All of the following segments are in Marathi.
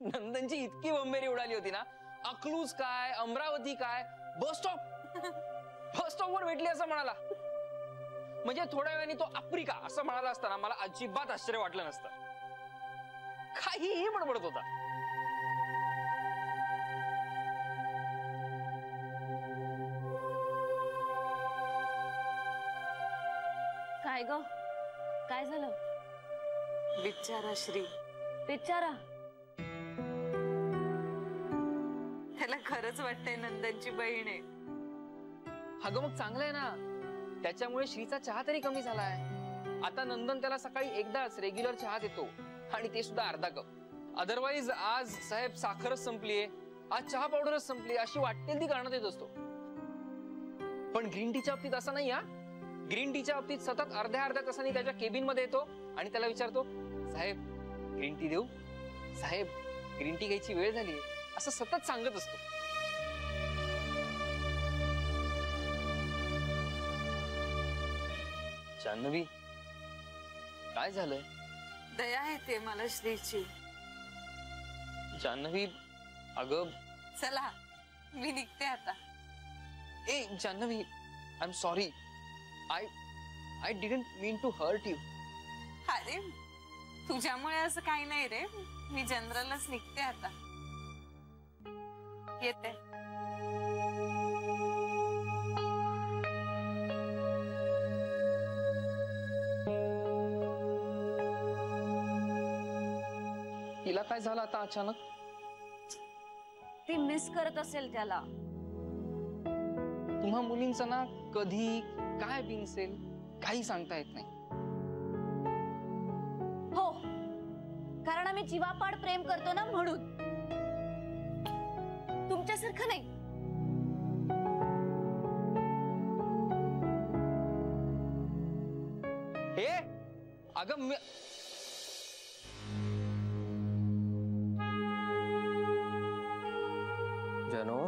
नंदनची इतकी बंबेरी उडाली होती ना, अकलूज काय अमरावती काय बस स्टॉपवर भेटली असं म्हणाला. म्हणजे थोड्या वेळाने तो आफ्रिका असं म्हणाला असताना मला अजिबात आश्चर्य वाटलं नसतं. काहीही बडबडत होता. काय ग, काय झालं? बिचारा श्री. बिचारा? त्याला खरंच वाटतंय नंदनची बहीण आहे. अगं मग चांगलं आहे ना, त्याच्यामुळे श्रीचा चहा तरी कमी झालाय. आता नंदन त्याला सकाळी एकदाच रेग्युलर चहा देतो आणि ते सुद्धा अर्धा कप. अदरवाईज आज साहेब साखरच संपलीये, आज चहा पावडरच संपली अशी वाटेल ती कारणं देत असतो. पण ग्रीन टीच्या बाबतीत असं नाही. ग्रीन टीच्या बाबतीत सतत अर्ध्या तासांनी त्याच्या केबिन मध्ये येतो आणि त्याला विचारतो, साहेब ग्रीन टी देऊ, साहेब ग्रीन टी घ्यायची वेळ झाली, असं सतत सांगत असतो. जान्हवी काय झालंय? दया येते मला श्रीची. जान्हवी अगं चला मी निघते आता. ए Janhavi, I am sorry. I didn't mean to hurt you. अरे तुझ्यामुळे असं काही नाही रे, मी जनरलच निघते आता. येते. तिला काय झालं आता अचानक? ती मिस करत असेल त्याला. तुम्हा मुलींचं ना कधी काय बिनसेल काही सांगता येत नाही. हो, कारण आम्ही जीवापाड प्रेम करतो ना म्हणून. तुमच्यासारखं नाही. हे अगं जनो,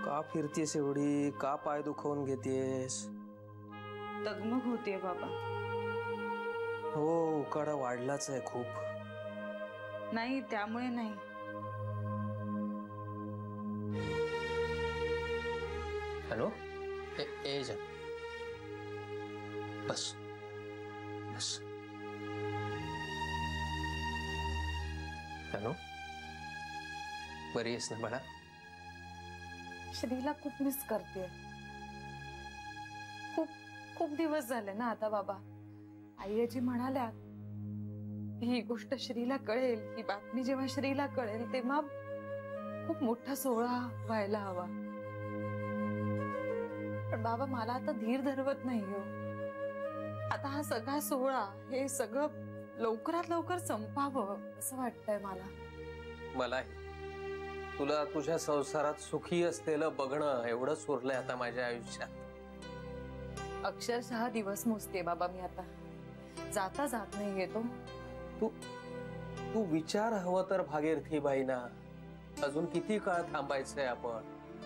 का फिरतीस एवढी? का पाय दुखवून घेतेस? दगमग होतीये बाबा. हो, उकाडा वाढलाच आहे खूप. नाही त्यामुळे नाही. हॅलो, ए जा, बस बस. हॅलो, बरी आहेस ना बाळा? श्रीला खूप मिस करते. खूप खूप दिवस झाले ना आता बाबा. आईजी म्हणाल्या ही गोष्ट श्रीला कळेल, ही बातमी जेव्हा श्रीला कळेल तेव्हा खूप मोठा सोहळा व्हायला हवा. पण बाबा मला आता धीर धरवत नाही हो. आता हा सगळा सोहळा हे सगळं लवकरात लवकर संपावं असं वाटतंय मला. मलाही तुला तुझ्या संसारात सुखी असलेलं बघणं एवढंच उरलंय आता माझ्या आयुष्यात. अक्षरशः दिवस मोजते बाबा मी आता. जाता जात नाही येतो. तू विचार हवं तर भागीरथी बाईना, अजून किती काळ थांबायचंय आपण?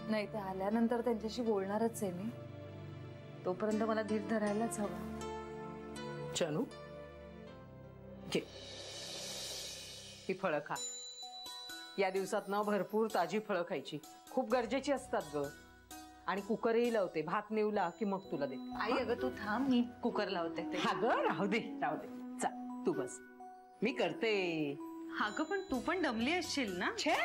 नाही ते आल्यानंतर त्यांच्याशी बोलणारच आहे मी. तोपर्यंत मला धीर धरायलाच हवा. चनू घे ही फळं खा. या दिवसात ना भरपूर ताजी फळं खायची, खूप गरजेची असतात ग. आणि कुकरही लावते, भात निवला की मग तुला देते. आई अगं तू थांब, मी कुकर लावते. हा ग, राहू दे राहू दे. चा तू बस, मी करते. हा ग पण तू पण दमली असशील ना? छे,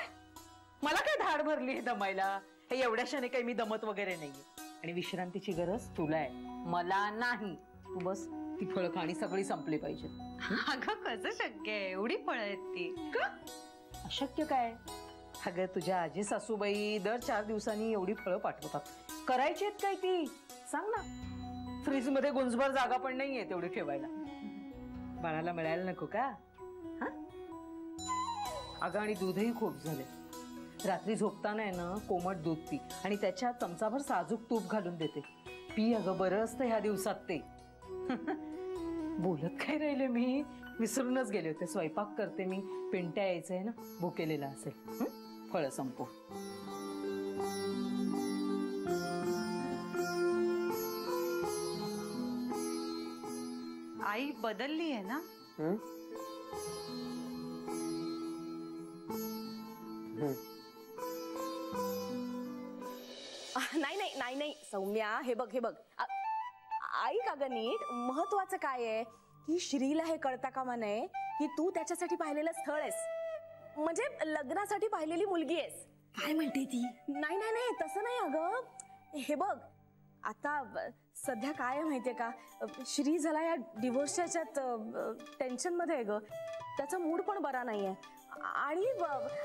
मला काय धाड भरली दमायला? हे एवढ्याशाने काही मी दमत वगैरे नाहीये. आणि विश्रांतीची गरज तुला आहे, मला नाही. तू बस, ती फळं खाणी सगळी संपली पाहिजे. अगं कसं शक्य आहे? एवढी फळं आहेत ती. का अशक्य काय? अगं तुझ्या आजी सासूबाई दर 4 दिवसांनी एवढी फळं पाठवतात. करायची आहेत काय ती सांग ना. फ्रीज मध्ये गुंजभर जागा पण नाहीये तेवढी ठेवायला. बाळाला मिळायला नको का? अगं आणि दूधही खूप झाले. रात्री झोपताना आहे ना कोमट दूध पी आणि त्याच्यात चमचाभर साजूक तूप घालून देते. पी अगं, बरं असतं ह्या दिवसात ते. बोलत काय राहिले मी, विसरूनच गेले होते. स्वयंपाक करते मी, पिंट्या यायचंय ना, भुकेलेला असेल. फळं संपू. आई बदलली आहे ना? नाही नाही नाही नाही सौम्या, हे बघ ऐक अगं नीट. महत्वाचं काय आहे की श्रीला हे कळता कामा नये की तू त्याच्यासाठी पाहिलेलं स्थळ आहेस, म्हणजे लग्नासाठी पाहिलेली मुलगी आहेस. काय म्हणते ती? नाही नाही नाही तसं नाही अगं. हे बघ आता सध्या काय आहे माहितीये का, श्री झाला या डिवोर्सच्या टेन्शन मध्ये आहे ग. त्याचा मूड पण बरा नाहीये आणि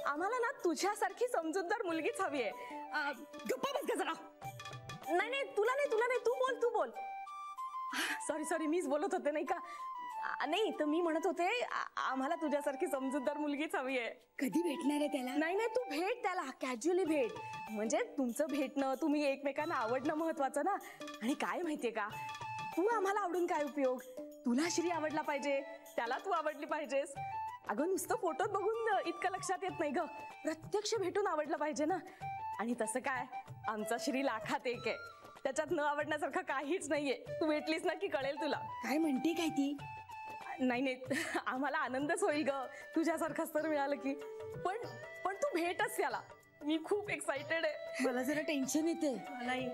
आम्हाला ना तुझ्यासारखी समजूतदार मुलगीच हवी आहे. गप्पा बस जरा. नाही नाही तुला नाही तू बोल. सॉरी मीच बोलत होते नाही का. नाही तर मी म्हणत होते आम्हाला तुझ्यासारखी समजूतदार मुलगीच हवी आहे. कधी भेटणार आहे त्याला? नाही तू भेट त्याला, कॅज्युअली भेट. म्हणजे तुमचं भेटणं, तुम्ही एकमेकांना आवडणं महत्वाचं ना. आणि काय माहितीये का, तू आम्हाला आवडून काय उपयोग. तुला श्री आवडला पाहिजे, त्याला तू आवडली पाहिजेस. अगं नुसतं फोटोत बघून इतकं लक्षात येत नाही ग, प्रत्यक्ष भेटून आवडलं पाहिजे ना. आणि तसं काय, आमचा श्री लाखात एक आहे, त्याच्यात न आवडण्यासारखं काहीच नाहीये. तू भेटलीस ना की कळेल तुला. काय म्हणते काय ती? नाही आम्हाला आनंदच होईल ग तुझ्यासारखं स्थळ मिळालं की. पण तू भेटच त्याला. मी खूप एक्साइटेड आहे. मला जरा टेन्शन येते. नाही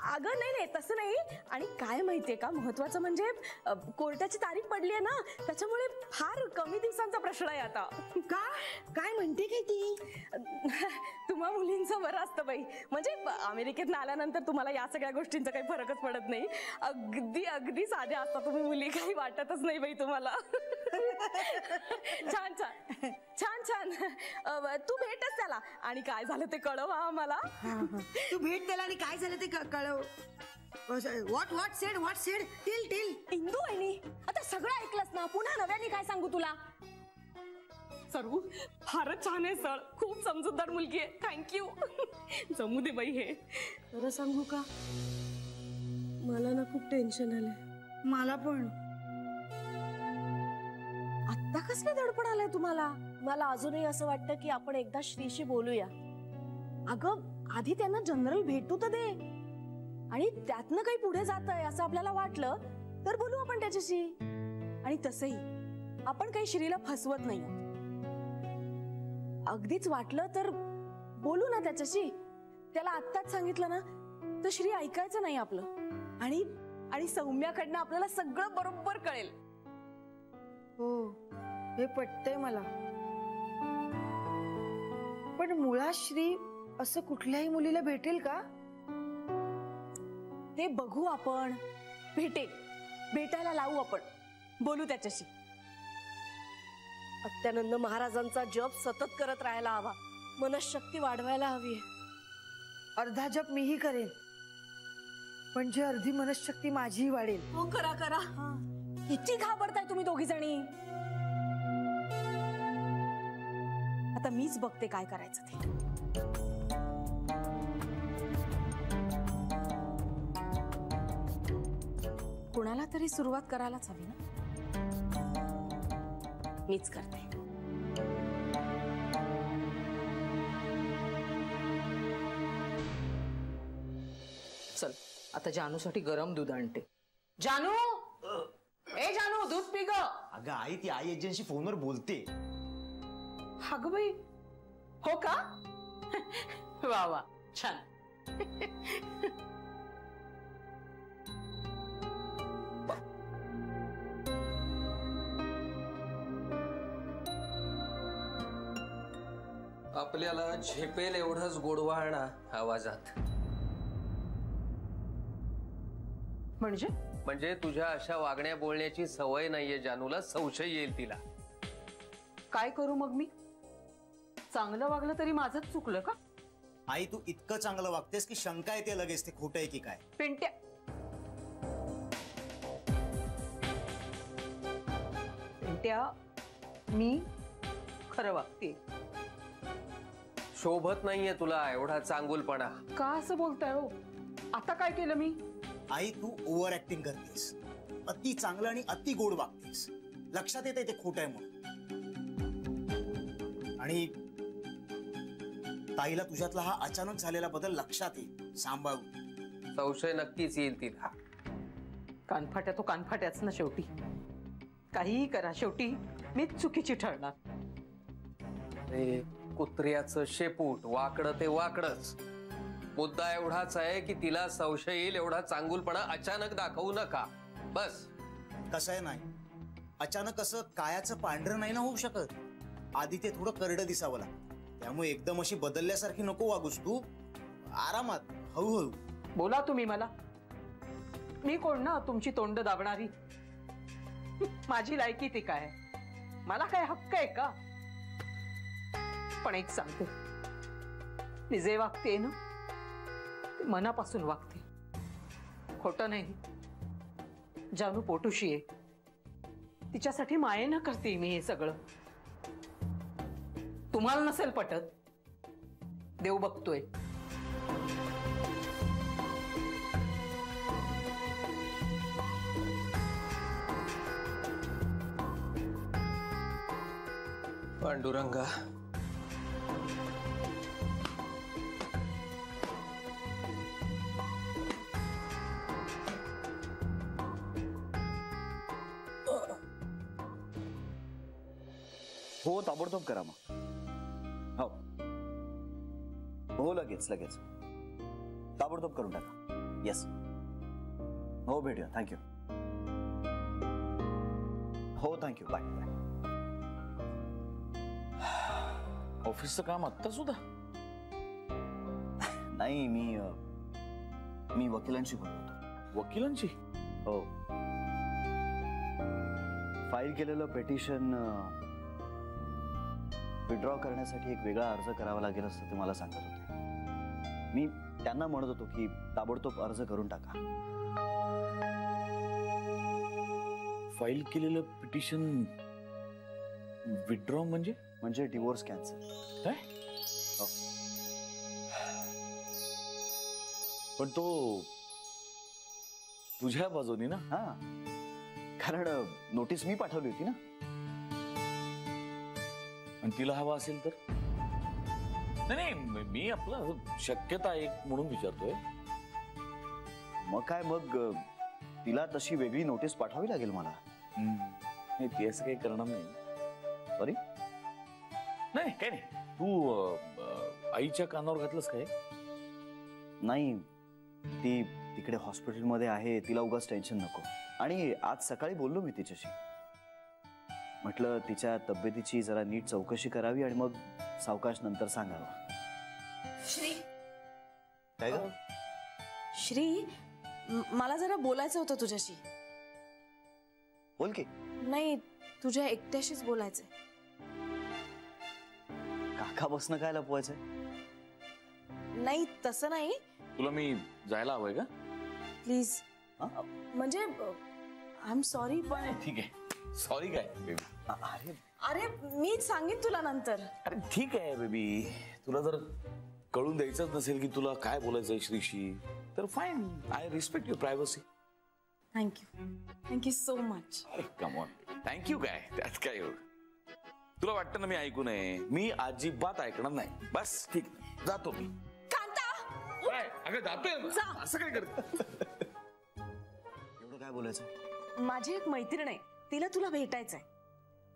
अगं नाही तसं नाही. आणि काय माहितीये का, महत्वाचं म्हणजे कोर्टाची तारीख पडली आहे ना, त्याच्यामुळे फार कमी दिवसांचा प्रश्न आहे आता. काय म्हणते काय ती? तुम्हा मुलींचं बरं असतं बाई. म्हणजे अमेरिकेत आल्यानंतर तुम्हाला या सगळ्या गोष्टींचा काही फरकच पडत नाही. अगदी साध्या असता तुम्ही मुली, काही वाटतच नाही बाई तुम्हाला. छान तू भेटच त्याला आणि काय झालं ते कळव आम्हाला. तू भेट त्याला आणि काय झालं ते कळव. व्हॉट सेड टिल इंदू वहिनी, आता सगळं ऐकलंस ना, पुन्हा नव्याने काय सांगू तुला. सर्व फारच छान आहे स्थळ, खूप समजूतदार मुलगी आहे. थँक्यू. जमू दे बाई. हे खरं सांगू का, मला ना खूप टेन्शन आलंय. मला पण. आत्ता कसलं दडपण आलंय तुम्हाला? मला अजूनही असं वाटतं की आपण एकदा श्रीशी बोलूया. अगं आधी त्यांना जनरल भेटू तर दे, आणि त्यातनं काही पुढे जातंय असं आपल्याला वाटलं तर बोलू आपण त्याच्याशी. आणि तसंही आपण काही श्रीला फसवत नाही. अगदीच वाटलं तर बोलू ना त्याच्याशी. त्याला आत्ताच सांगितलं ना तर श्री ऐकायचं नाही आपलं. आणि सौम्याकडनं आपल्याला सगळं बरोबर कळेल. हो, हे पटतंय मला. पण मुळात श्री असं कुठल्याही मुलीला भेटेल का? ते बघू आपण. भेटायला लावू आपण, बोलू त्याच्याशी. अत्यानंद महाराजांचा जप सतत करत राहायला हवा, मनशक्ती वाढवायला हवी. अर्धा जप मीही करेन, म्हणजे अर्धी मनशक्ती माझीही वाढेल. हो करा. किती घाबरताय तुम्ही दोघी जणी. आता मीच बघते काय करायचं ते. कुणाला तरी सुरुवात करायलाच हवी ना. मीच करते. चल आता जानूसाठी गरम दूध आणते. जानू, ए जानू, दूध पी ग. अगं आई, ती आई एजन्सी फोनवर बोलते. अगं बाई, हो का? वा छान. आपल्याला झेपेल एवढंच गोडवाणा आवाजात. म्हणजे तुझ्या अशा वागण्या बोलण्याची सवय नाहीये जानूला, संशय येईल तिला. काय करू मग मी? चांगलं वागलं तरी माझंच चुकलं का? आई, तू इतकं चांगलं वागतेस की शंका येते लगेच ते खोटं आहे की काय. पिंट्या, मी खरं वागते. शोभत नाहीये तुला एवढा चांगुलपणा. का असं बोलताय हो? आता काय केलं मी? आई, तू ओव्हर ऍक्टिंग करतेस, अति चांगलं आणि अति गोड वागतेस. लक्षात येते ते खोटं आहे म्हणून. आणि ताईला तुझ्यातला हा अचानक झालेला बदल लक्षात येईल. सांभाळू. संशय नक्कीच येईल तिला. कानफाट्या तो कानफाट्याच ना शेवटी. काहीही करा, शेवटी मीच चुकीची ठरणार. कुत्र्याचं शेपूट, वाकडं ते वाकडच. मुद्दा एवढाच आहे की तिला संशय येईल एवढा चांगुलपणा अचानक दाखवू नका. बस. कसं आहे नाही, अचानक असं कायाचं पांढरं नाही ना होऊ शकत. आधी ते थोडं करडं दिसावं लागतं. त्यामुळे एकदम अशी बदलल्यासारखी नको वागूस तू. आरामात, हळूहळू बोला तुम्ही मला. मी कोण ना तुमची तोंड दाबणारी? माझी लायकी ती काय? मला काय हक्क आहे का? पण एक सांगते, मी जे वागते ना ते मनापासून वागते, खोटं नाही. जानू पोटुशी आहे, तिच्यासाठी मायेनं करते मी हे सगळं. तुम्हाला नसेल पटत, देव बघतोय. पांडुरंगा, हो ताबडतोब करा मग. हो हो लगेच लगेच ताबडतोब करून टाका. येस हो भेटूया. थँक्यू. हो थँक्यू. Bye bye. ऑफिसचं काम आत्ता सुद्धा? नाही, मी वकिलांशी बोलतो. वकिलांची? हो. फाईल केलेलं पेटिशन विड्रॉ करण्यासाठी एक वेगळा अर्ज करावा लागेल असं ते मला सांगत होते. मी त्यांना म्हणत होतो की ताबडतोब अर्ज करून टाका. फाईल केलेलं पिटिशन विड्रॉ म्हणजे डिवोर्स कॅन्सल. काय? हो. पण तो तुझ्या बाजूनी ना? हा, कारण नोटीस मी पाठवली होती ना. आणि तिला हवा असेल तर? नाही, मी आपलं शक्यता एक म्हणून विचारतोय. मग काय, मग तिला तशी वेगळी नोटीस पाठवावी लागेल मला. नाही, ती असं काही करणार नाही. सॉरी. नाही काय नाही. तू आईच्या कानावर घातलंस काय? नाही, ती तिकडे हॉस्पिटलमध्ये आहे, तिला उगाच टेन्शन नको. आणि आज सकाळी बोललो मी तिच्याशी. म्हटलं तिच्या तब्येतीची जरा नीट चौकशी करावी आणि मग सावकाश नंतर सांगावं. श्री, काय ग? श्री, मला जरा बोलायचं होतं तुझ्याशी. बोल की. नाही, तुझ्या एकट्याशीच बोलायचंय. काका बसणं काय लपवायचंय? नाही तसं नाही. तुला मी जायला हवंय का? प्लीज. म्हणजे आय एम सॉरी, पण ठीक आहे. सॉरी काय बेबी? अरे मी सांगेन तुला नंतर. अरे ठीक आहे बेबी, तुला जर कळून द्यायचंच नसेल की तुला काय बोलायचंय श्रीशी, तर fine. I respect your privacy. Thank you so much. Come on. Thank you काय, त्यात काय एवढं? तुला वाटतं ना मी ऐकू नये? मी अजिबात ऐकणार नाही. बस ठीक, जातो मी. काय? अगं जातोय ना. असं काय करत? एवढं काय बोलायचं? माझी एक मैत्रीण आहे, तिला तुला भेटायचंय.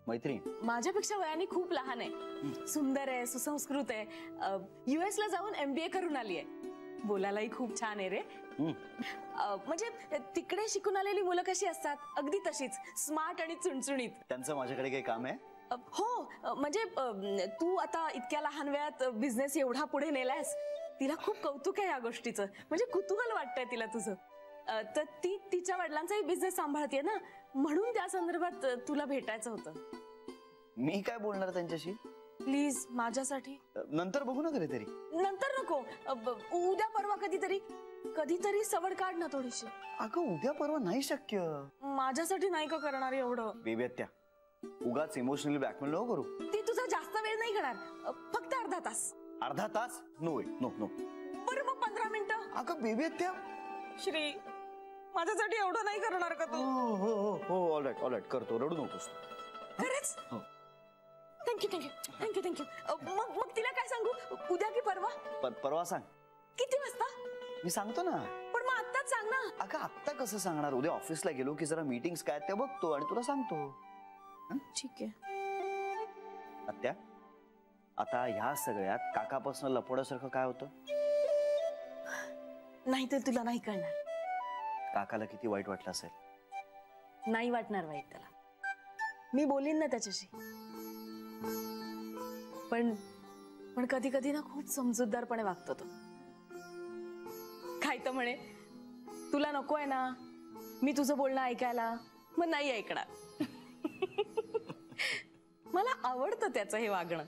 मैत्रीण? माझ्यापेक्षा वयाने खूप लहान आहे, सुंदर आहे, सुसंस्कृत आहे, US ला जाऊन MBA करून आली आहे. बोलायलाही खूप छान आहे रे. म्हणजे तिकडे शिकून आलेली मुलं कशी असतात, अगदी तशीच स्मार्ट आणि चुणचुणीत. त्यांचं माझ्याकडे काही काम आहे? हो, म्हणजे तू आता इतक्या लहान वयात बिझनेस एवढा पुढे नेलायस, तिला खूप कौतुक आहे या गोष्टीचं. म्हणजे कुतूहल वाटतंय तिला तुझं. तर ती तिच्या वडिलांचाही बिझनेस सांभाळते ना, म्हणून त्या संदर्भात तुला भेटायचं होतं. मी काय बोलणार त्यांच्याशी? प्लीज माझ्यासाठी. नंतर बघू ना कधीतरी. नंतर नको, उद्या परवा कधीतरी सवड काढ ना थोडीशी. अगं उद्या परवा नाही शक्य. माझ्यासाठी नाही का करणार एवढं? बेबी आत्या, उगाच इमोशनली ब्लॅकमेल नको करू. ती तुझा जास्त वेळ नाही घेणार, फक्त अर्धा तास. अर्धा तास? नो वे, नो नो. बरं मग 15 मिनिटं. अगं बेबी आत्या. श्री, माझ्यासाठी एवढं नाही करणार का तू? हो हो हो, ऑलराईट ऑलराईट, करतो. रडू नकोस. खरंच? हो. थँक्यू. मग तिला काय सांगू, उद्या की परवा? परवा सांग. किती वाजता? मी सांगतो ना. पण मग आत्ताच सांग ना. अगं आत्ता कसं सांगणार? उद्या ऑफिसला गेलो की जरा मीटिंग्स काय ते बघतो आणि तुला सांगतो. ठीक आहे. आत्या, आता ह्या सगळ्यात काकापासून लपवण्यासारखं काय होतं? नाही तर तुला नाही कळणार. काकाला किती वाईट वाटलं असेल. नाही वाटणार वाईट त्याला. मी बोलीन ना त्याच्याशी. पण कधी कधी ना खूप समजूतदारपणे वागतो तो. काय तर म्हणे, तुला नको आहे ना मी तुझं बोलणं ऐकायला, मग नाही ऐकणार. मला आवडतं त्याचं हे वागणं.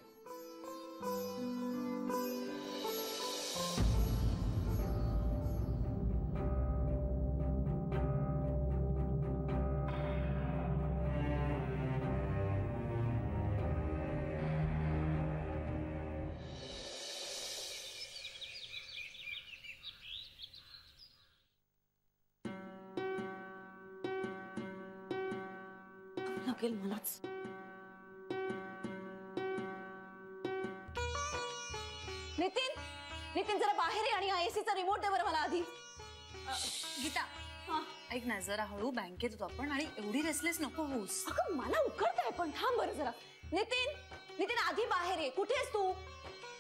लागेल मलाच. नितीन जरा बाहेर आहे आणि एसीचा रिमोट दे बरं मला आधी. गीता ऐक ना, जरा हळू बँकेत होतो आपण आणि एवढी रेसलेस नको होऊस. अगं मला उकळतंय पण थांब बरं जरा. नितीन आधी बाहेर ये. कुठे आहेस तू?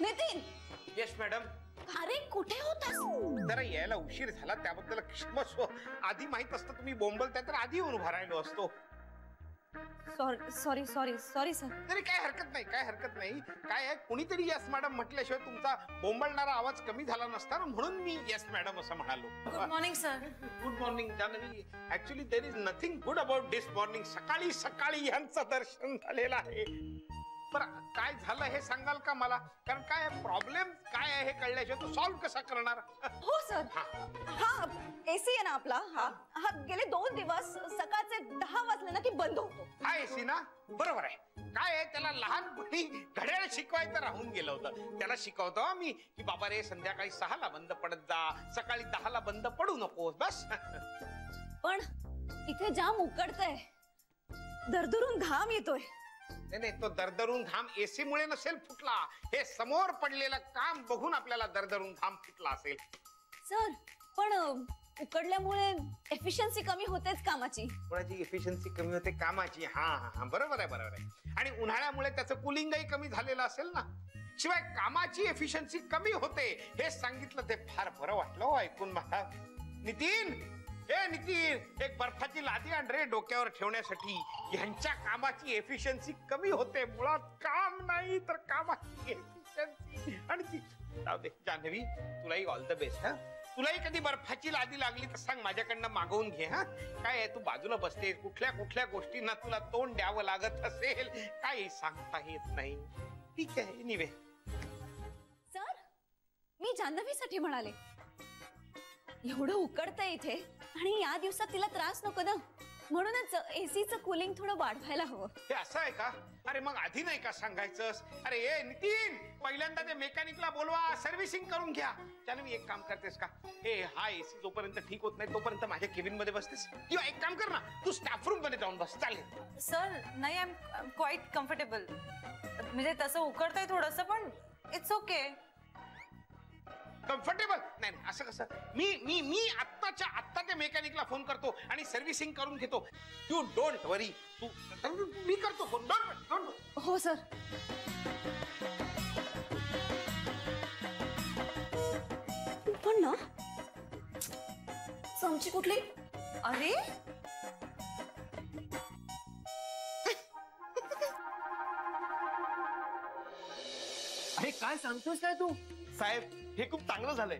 नितीन. Yes madam. अरे कुठे होतास? जरा यायला उशीर झाला त्याबद्दल क्षमस्व. आधी माहित असतं तुम्ही बोंबलताय तर आधी येऊन उभा राहिलो असतो. Sorry sir. तरी काय हरकत नाही. काय आहे, कुणीतरी यस मॅडम म्हटल्याशिवाय तुमचा बोंबलणारा आवाज कमी झाला नसता ना, म्हणून मी यस मॅडम असं म्हणालो. Good morning sir. Good morning Janhvi. Actually there is nothing good about this morning. सकाळी यांचं दर्शन झालेलं आहे. बरं काय झालं हे सांगाल का मला? कारण काय प्रॉब्लेम काय आहे हे कळल्याशिवाय तो सॉल्व्ह कसा करणार? हो सर. हा एसी आहे ना आपला, हा गेले 2 दिवस सकाळचे 10 वाजले ना की बंद होतो. हा एसी ना, बरोबर आहे. काय आहे, त्याला लहानपणी घड्याळ शिकवायचं राहून गेलं होतं. त्याला शिकवतो मी की बाबा रे संध्याकाळी 6ला बंद पडत जा, सकाळी 10ला बंद पडू नकोस, बस. पण इथे जाम उकडतंय, दरदरून घाम येतोय. नाही तो दरदरून घाम एसी मुळे नसेल फुटला. हे समोर पडलेलं काम बघून आपल्याला दरदरून घाम फुटला असेल. सर पण उकडल्यामुळे एफिशियन्सी कमी होतेच कामाची. कोणाची एफिशियन्सी कमी होते? कामाची. हा बरोबर आहे. आणि उन्हाळ्यामुळे त्याचं कुलिंगही कमी झालेलं असेल ना. शिवाय कामाची एफिशियन्सी कमी होते हे सांगितलं ते फार बरं वाटलं ऐकून मला. नितीन, एक बर्फाची लादी आण रे डोक्यावर ठेवण्यासाठी. ह्यांच्या कामाची एफिशियन्सी कमी होते. मुळात काम नाही तर कामाची एफिशियन्सी. आणि ती जाऊ दे जान्हवी, तुलाही ऑल द बेस्ट. तुलाही कधी बर्फाची लादी लागली तर सांग, माझ्याकडनं मागवून घे. काय आहे, तू बाजूला बसते, कुठल्या गोष्टींना तुला तोंड द्यावं लागत असेल काही सांगता येत नाही. ठीक आहे. निवे सर, मी जान्हवीसाठी म्हणाले. एवढं उकडतंय इथे आणि या दिवसात तिला त्रास नको ना, म्हणूनच एसीचं कूलिंग थोडं वाढवायला हवं. हे असं आहे का? अरे मग आधी नाही का सांगायचंस? अरे ए नितीन, पहिल्यांदा ते मेकॅनिकला बोलवा, सर्व्हिसिंग करून घ्या. त्याने मी एक काम करतेस का, हा एसी जोपर्यंत ठीक होत नाही तोपर्यंत माझ्या केबिन मध्ये बसतेस, किंवा एक काम कर ना, तू स्टाफ रूम मध्ये जाऊन बस. चालेल सर? नाही, आय एम क्वाईट कम्फर्टेबल. म्हणजे तसं उकडतंय थोडंसं, पण इट्स ओके. कम्फर्टेबल नाही, असं कसं? मी आत्ताच्या आत्ता त्या मेकॅनिकला फोन करतो आणि सर्व्हिसिंग करून घेतो. यू डोंट वरी. मी करतो फोन. डोंट. हो सर. पण ना चमची कुठली? अरे काय सांगतोस काय तू? साहेब, हे खूप चांगलं झालंय.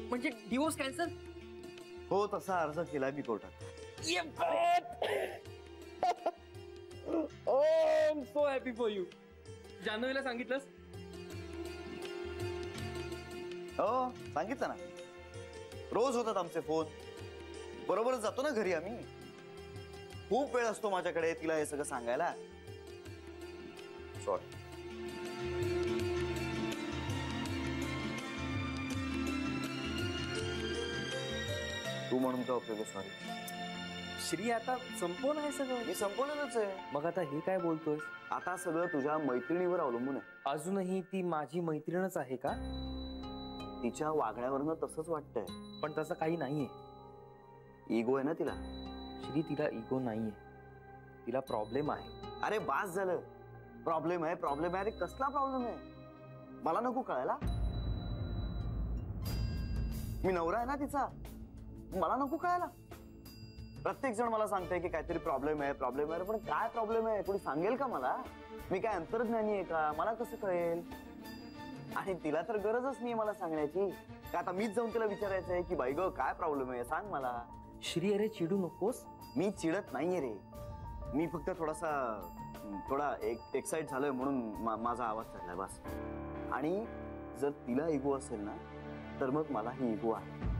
म्हणजे डिवोर्स कॅन्सल? हो, तसा अर्ज केला मी कोर्टात. I am so happy for you. जान्हवीला सांगितलंस? हो, सांगितलं ना. रोज होतात आमचे फोन. बरोबरच जातो ना घरी आम्ही. खूप वेळ असतो माझ्याकडे तिला हे सगळं सांगायला. सॉरी. तू म्हणून का उपयोग? सॉरी. श्री, आता संपवलं आहे सगळं. हे संपवलेलंच आहे. मग आता हे काय बोलतोय? आता सगळं तुझ्या मैत्रिणीवर अवलंबून आहे. अजूनही ती माझी मैत्रीणच आहे का? तिच्या वागण्यावरनं तसंच वाटतंय. पण तसं काही नाहीये. इगो आहे ना तिला. श्री, तिला इगो नाहीये, तिला प्रॉब्लेम आहे. अरे बास झालं. प्रॉब्लेम आहे अरे कसला प्रॉब्लेम आहे मला नको कळायला. मी नवरा आहे ना तिचा, मला नको कळायला. प्रत्येक जण मला सांगताय की काहीतरी प्रॉब्लेम आहे पण काय प्रॉब्लेम आहे कोणी सांगेल का मला? मी काय अंतर्ज्ञानी आहे का? मला कसं कळेल? आणि तिला तर गरजच नाही मला सांगण्याची. का आता मीच जाऊन तिला विचारायचंय की बाई ग काय प्रॉब्लेम आहे सांग मला. श्री अरे चिडू नकोस. मी चिडत नाहीये रे, मी फक्त थोडा एक्साइट झालोय म्हणून माझा आवाज चढलाय बस. आणि जर तिला इगो असेल ना तर मग मलाही इगो आहे.